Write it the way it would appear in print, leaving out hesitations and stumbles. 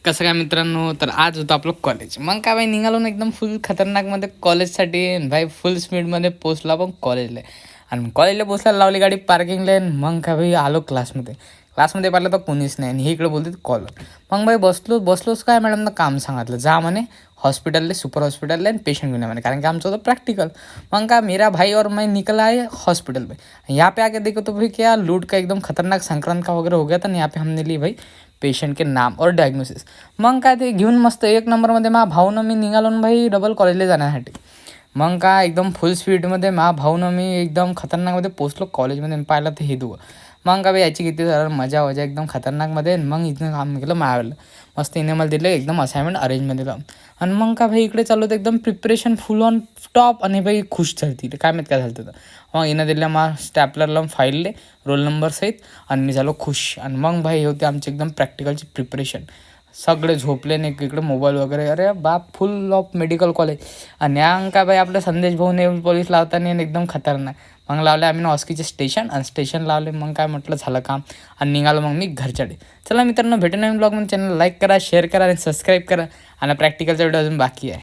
कसं काय मित्रांनो, तर आज होतं आपलं कॉलेज. मग काय भाई निघालो ना एकदम फुल खतरनाकमध्ये कॉलेजसाठी. भाई फुल स्पीडमध्ये पोचला पण कॉलेजला. आणि कॉलेजला पोचला, लावली गाडी पार्किंगला. मग काय भाई आलो क्लासमध्ये. क्लासमध्ये पाहिलं तर कोणीच नाही आणि हे इकडे बोलते कॉलर. मग भाई बसलोच काय मॅडमनं काम सांगितलं, जा म्हणे हॉस्पिटलले, सुपर हॉस्पिटलले आणि पेशंट घेऊन म्हणे, कारण की आमचं होतं प्रॅक्टिकल. मग का मेरा भाई और मैं निकला है हॉस्पिटल में. यहाँ पे आके देखो तो भाई क्या लूट का एकदम खतरनाक संक्रांत का वगैरह हो गया था. यहाँ पे हमने ली भाई पेशंट के नाम और डायग्नोसिस. मग काय ते घेऊन मस्त एक नंबरमध्ये भाऊनं मी निघालो ना भाई डबल कॉलेजला जाण्यासाठी. मग काय एकदम फुल स्पीडमध्ये भाऊनं मी एकदम खतरनाकमध्ये पोचलो कॉलेजमध्ये. पाहिलं तर हे दुवं. मग का भाई याची किती जरा मजा एकदम खतरनाकमध्ये. मग इथनं काम केलं मायावलं. मस्त इने मला दिलं एकदम असाइनमेंट अरेंजमध्ये लावून. आणि मग का भाई इकडे चालू होतं एकदम प्रिपरेशन फुल ऑन टॉप. आणि भाई खुश झाली काय माहीत काय झालं होतं. मग हिनं दिलं मग स्टॅपलर लावून फाईलले रोल नंबर सहित. आणि मी झालो खुश. आणि मग भाई होते आमची एकदम प्रॅक्टिकलची प्रिपरेशन. सगळे झोपले नाही इकडे मोबाईल वगैरे. अरे बाप फुल ऑफ मेडिकल कॉलेज. आणि का भाई आपलं संदेश भाऊ नेव्हल पोलीस लावताना एकदम खतरनाक. मग लावले आम्ही ऑस्कीचे स्टेशन आणि स्टेशन लावले. मग काय म्हटलं झालं काम आणि निघालो मग मी घरच्याकडे. चला मित्रांनो भेटू नवीन ब्लॉगमध्ये. चॅनल लाईक करा, शेअर करा आणि सबस्क्राईब करा. आणि प्रॅक्टिकलचा व्हिडिओ अजून बाकी आहे.